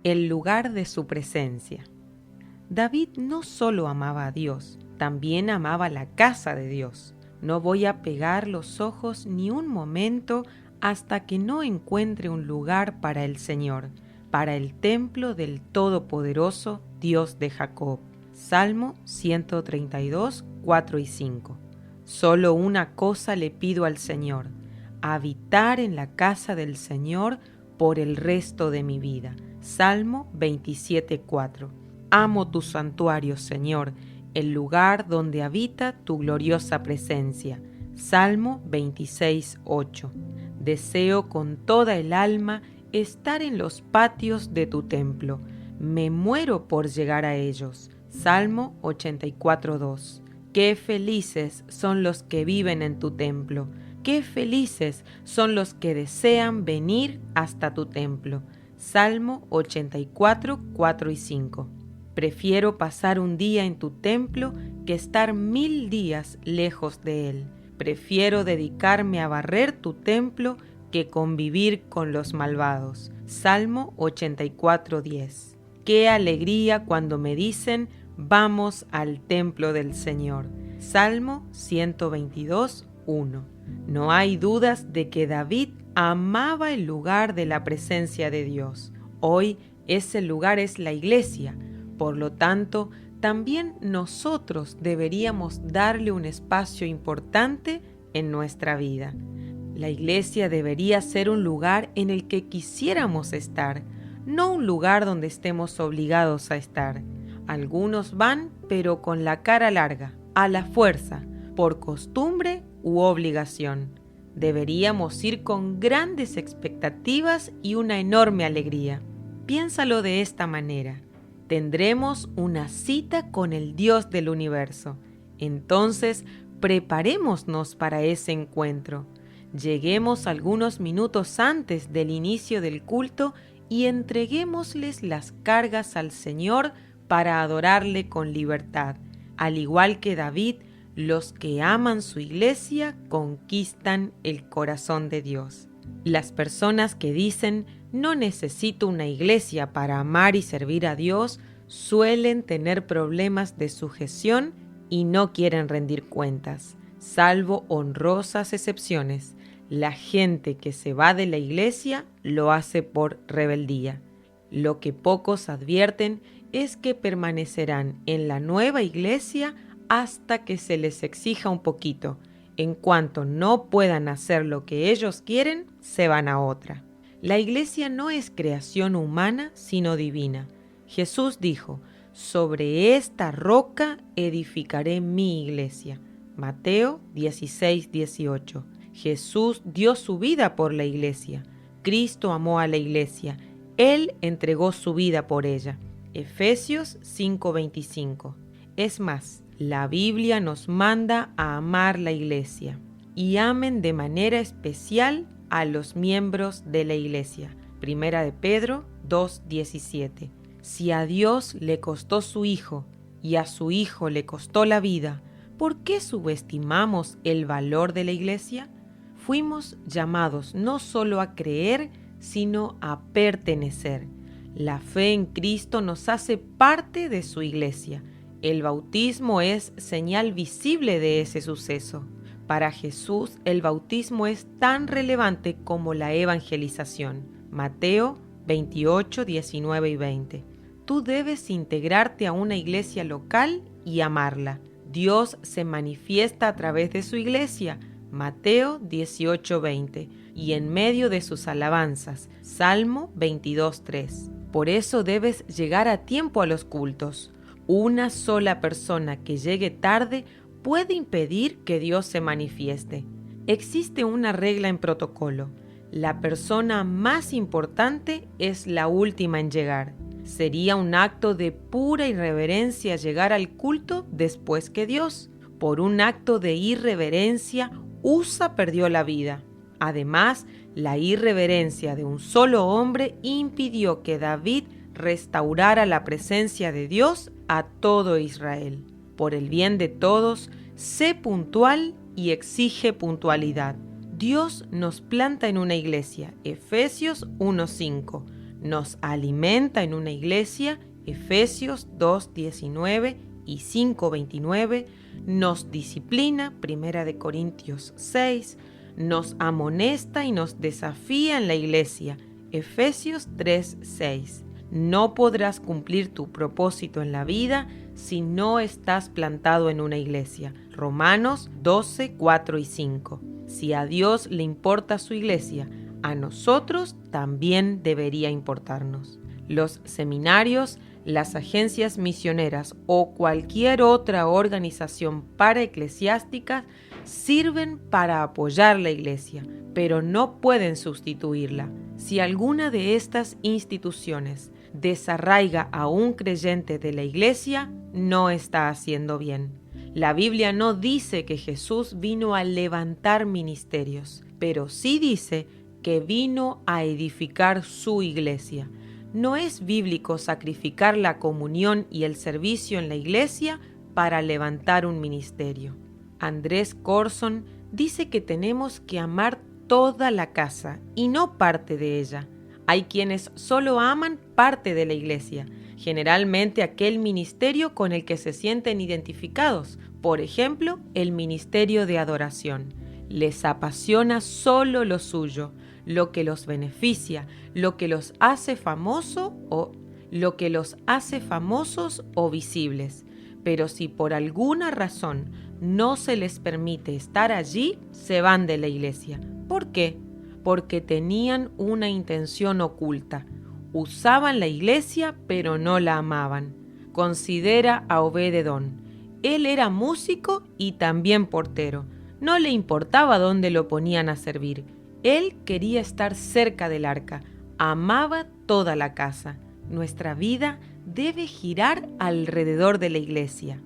el lugar de su presencia. David no solo amaba a Dios, también amaba la casa de Dios. No voy a pegar los ojos ni un momento hasta que no encuentre un lugar para el Señor, para el templo del Todopoderoso Dios de Jacob. Salmo 132, 4 y 5. Solo una cosa le pido al Señor: habitar en la casa del Señor por el resto de mi vida. Salmo 27, 4. Amo tu santuario, Señor, el lugar donde habita tu gloriosa presencia. Salmo 26, 8. Deseo con toda el alma estar en los patios de tu templo. Me muero por llegar a ellos. Salmo 84, 2. Qué felices son los que viven en tu templo. Qué felices son los que desean venir hasta tu templo. Salmo 84, 4 y 5. Prefiero pasar un día en tu templo que estar 1000 días lejos de él. Prefiero dedicarme a barrer tu templo que convivir con los malvados. Salmo 84, 10. Qué alegría cuando me dicen: vamos al templo del Señor. Salmo 122, 1. No hay dudas de que David amaba el lugar de la presencia de Dios. Hoy ese lugar es la iglesia. Por lo tanto, también nosotros deberíamos darle un espacio importante en nuestra vida. La iglesia debería ser un lugar en el que quisiéramos estar, no un lugar donde estemos obligados a estar. Algunos van, pero con la cara larga, a la fuerza, por costumbre u obligación. Deberíamos ir con grandes expectativas y una enorme alegría. Piénsalo de esta manera: tendremos una cita con el Dios del universo. Entonces, preparémonos para ese encuentro. Lleguemos algunos minutos antes del inicio del culto y entreguémosles las cargas al Señor para adorarle con libertad. Al igual que David, los que aman su iglesia conquistan el corazón de Dios. Las personas que dicen: no necesito una iglesia para amar y servir a Dios, suelen tener problemas de sujeción y no quieren rendir cuentas. Salvo honrosas excepciones, la gente que se va de la iglesia lo hace por rebeldía. Lo que pocos advierten es que permanecerán en la nueva iglesia hasta que se les exija un poquito. En cuanto no puedan hacer lo que ellos quieren, se van a otra. La iglesia no es creación humana, sino divina. Jesús dijo: sobre esta roca edificaré mi iglesia. Mateo 16, 18. Jesús dio su vida por la iglesia. Cristo amó a la iglesia. Él entregó su vida por ella. Efesios 5, 25. Es más, la Biblia nos manda a amar la iglesia. Y amen de manera especial a los miembros de la iglesia. Primera de Pedro 2:17. Si a Dios le costó su Hijo y a su Hijo le costó la vida, ¿por qué subestimamos el valor de la iglesia? Fuimos llamados no solo a creer, sino a pertenecer. La fe en Cristo nos hace parte de su iglesia. El bautismo es señal visible de ese suceso. Para Jesús, el bautismo es tan relevante como la evangelización. Mateo 28, 19 y 20. Tú debes integrarte a una iglesia local y amarla. Dios se manifiesta a través de su iglesia. Mateo 18, 20. Y en medio de sus alabanzas. Salmo 22, 3. Por eso debes llegar a tiempo a los cultos. Una sola persona que llegue tarde puede impedir que Dios se manifieste. Existe una regla en protocolo: la persona más importante es la última en llegar. Sería un acto de pura irreverencia llegar al culto después que Dios. Por un acto de irreverencia, Usa perdió la vida. Además, la irreverencia de un solo hombre impidió que David restaurara la presencia de Dios a todo Israel. Por el bien de todos, sé puntual y exige puntualidad. Dios nos planta en una iglesia, Efesios 1:5. nos alimenta en una iglesia, Efesios 2:19 y 5:29, nos disciplina, 1 Corintios 6, nos amonesta y nos desafía en la iglesia, Efesios 3:6. No podrás cumplir tu propósito en la vida si no estás plantado en una iglesia, Romanos 12:4 y 5. Si a Dios le importa su iglesia, a nosotros también debería importarnos. Los seminarios, las agencias misioneras o cualquier otra organización paraeclesiástica sirven para apoyar la iglesia, pero no pueden sustituirla. Si alguna de estas instituciones desarraiga a un creyente de la iglesia, no está haciendo bien. La Biblia no dice que Jesús vino a levantar ministerios, pero sí dice que vino a edificar su iglesia. No es bíblico sacrificar la comunión y el servicio en la iglesia para levantar un ministerio. Andrés Corson dice que tenemos que amar toda la casa y no parte de ella. Hay quienes solo aman parte de la iglesia, generalmente aquel ministerio con el que se sienten identificados, por ejemplo, el ministerio de adoración. Les apasiona solo lo suyo, lo que los beneficia, lo que los hace famosos o visibles. Pero si por alguna razón no se les permite estar allí, se van de la iglesia. ¿Por qué? Porque tenían una intención oculta. Usaban la iglesia, pero no la amaban. Considera a Obed-Edom. Él era músico y también portero. No le importaba dónde lo ponían a servir. Él quería estar cerca del arca. Amaba toda la casa. Nuestra vida debe girar alrededor de la iglesia.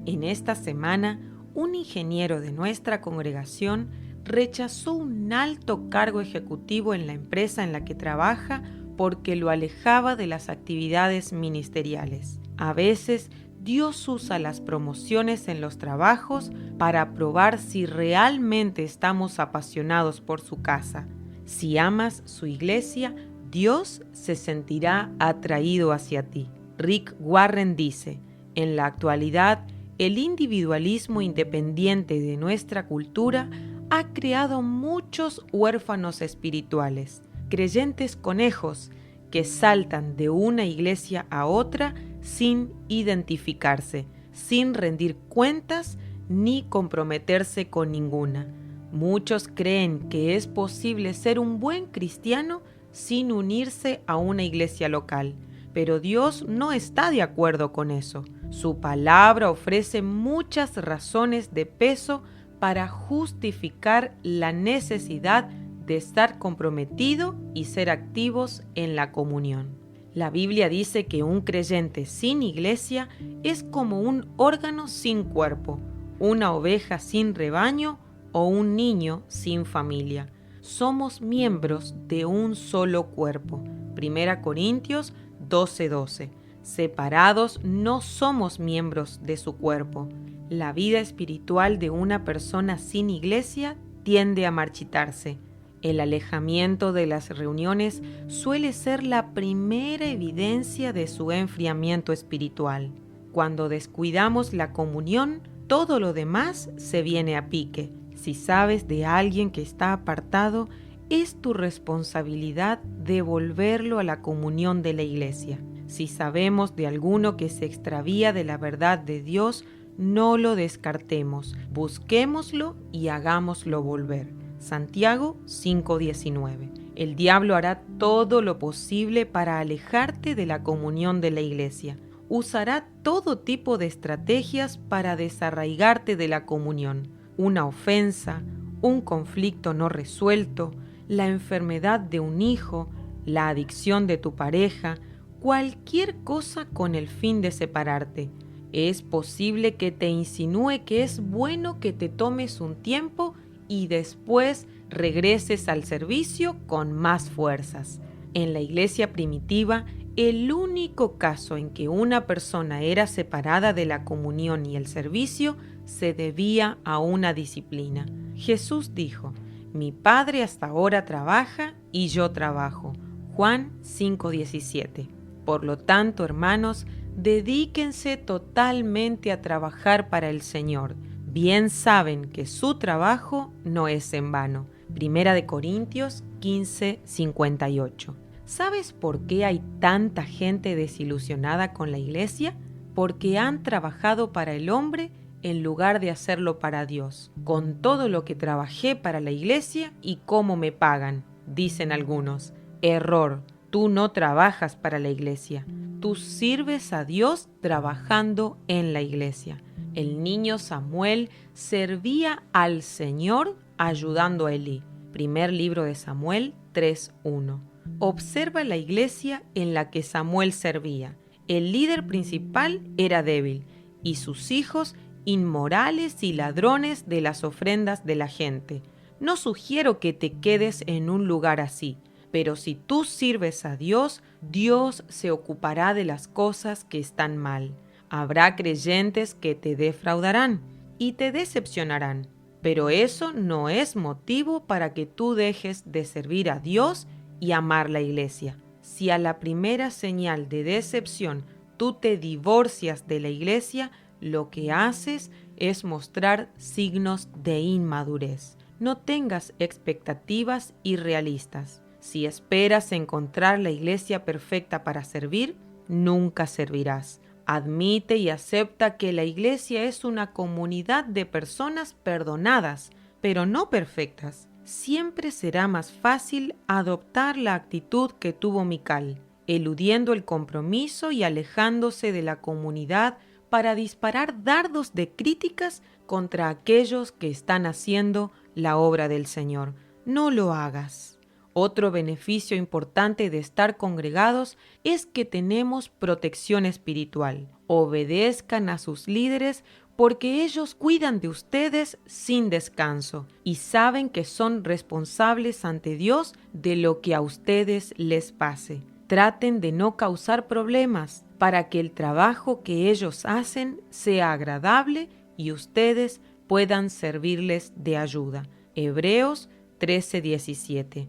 En esta semana, un ingeniero de nuestra congregación rechazó un alto cargo ejecutivo en la empresa en la que trabaja porque lo alejaba de las actividades ministeriales. A veces, Dios usa las promociones en los trabajos para probar si realmente estamos apasionados por su casa. Si amas su iglesia, Dios se sentirá atraído hacia ti. Rick Warren dice, en la actualidad, el individualismo independiente de nuestra cultura ha creado muchos huérfanos espirituales, creyentes conejos que saltan de una iglesia a otra sin identificarse, sin rendir cuentas ni comprometerse con ninguna. Muchos creen que es posible ser un buen cristiano sin unirse a una iglesia local, pero Dios no está de acuerdo con eso. Su palabra ofrece muchas razones de peso para justificar la necesidad de estar comprometido y ser activos en la comunión. La Biblia dice que un creyente sin iglesia es como un órgano sin cuerpo, una oveja sin rebaño o un niño sin familia. Somos miembros de un solo cuerpo. 1 Corintios 12:12. Separados no somos miembros de su cuerpo. La vida espiritual de una persona sin iglesia tiende a marchitarse. El alejamiento de las reuniones suele ser la primera evidencia de su enfriamiento espiritual. Cuando descuidamos la comunión, todo lo demás se viene a pique. Si sabes de alguien que está apartado, es tu responsabilidad devolverlo a la comunión de la iglesia. Si sabemos de alguno que se extravía de la verdad de Dios, no lo descartemos, busquémoslo y hagámoslo volver. Santiago 5:19. El diablo hará todo lo posible para alejarte de la comunión de la iglesia. Usará todo tipo de estrategias para desarraigarte de la comunión. Una ofensa, un conflicto no resuelto, la enfermedad de un hijo, la adicción de tu pareja, cualquier cosa con el fin de separarte. Es posible que te insinúe que es bueno que te tomes un tiempo y después regreses al servicio con más fuerzas. En la iglesia primitiva, el único caso en que una persona era separada de la comunión y el servicio se debía a una disciplina. Jesús dijo, mi Padre hasta ahora trabaja y yo trabajo. Juan 5:17. Por lo tanto, hermanos, dedíquense totalmente a trabajar para el Señor. Bien saben que su trabajo no es en vano. Primera de Corintios 15:58. ¿Sabes por qué hay tanta gente desilusionada con la iglesia? Porque han trabajado para el hombre en lugar de hacerlo para Dios. Con todo lo que trabajé para la iglesia y cómo me pagan, dicen algunos. Error, tú no trabajas para la iglesia. Tú sirves a Dios trabajando en la iglesia. El niño Samuel servía al Señor ayudando a Elí. Primer libro de Samuel 3:1. Observa la iglesia en la que Samuel servía. El líder principal era débil y sus hijos inmorales y ladrones de las ofrendas de la gente. No sugiero que te quedes en un lugar así, pero si tú sirves a Dios, Dios se ocupará de las cosas que están mal. Habrá creyentes que te defraudarán y te decepcionarán, pero eso no es motivo para que tú dejes de servir a Dios y amar la iglesia. Si a la primera señal de decepción tú te divorcias de la iglesia, lo que haces es mostrar signos de inmadurez. No tengas expectativas irrealistas. Si esperas encontrar la iglesia perfecta para servir, nunca servirás. Admite y acepta que la iglesia es una comunidad de personas perdonadas, pero no perfectas. Siempre será más fácil adoptar la actitud que tuvo Mical, eludiendo el compromiso y alejándose de la comunidad para disparar dardos de críticas contra aquellos que están haciendo la obra del Señor. No lo hagas. Otro beneficio importante de estar congregados es que tenemos protección espiritual. Obedezcan a sus líderes porque ellos cuidan de ustedes sin descanso y saben que son responsables ante Dios de lo que a ustedes les pase. Traten de no causar problemas para que el trabajo que ellos hacen sea agradable y ustedes puedan servirles de ayuda. Hebreos 13:17.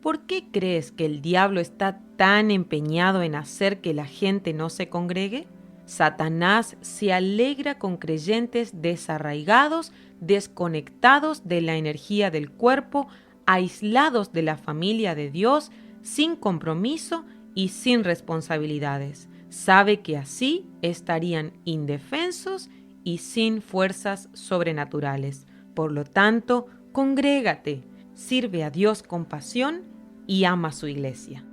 ¿Por qué crees que el diablo está tan empeñado en hacer que la gente no se congregue? Satanás se alegra con creyentes desarraigados, desconectados de la energía del cuerpo, aislados de la familia de Dios, sin compromiso y sin responsabilidades. Sabe que así estarían indefensos y sin fuerzas sobrenaturales. Por lo tanto, congrégate, sirve a Dios con pasión y ama su iglesia.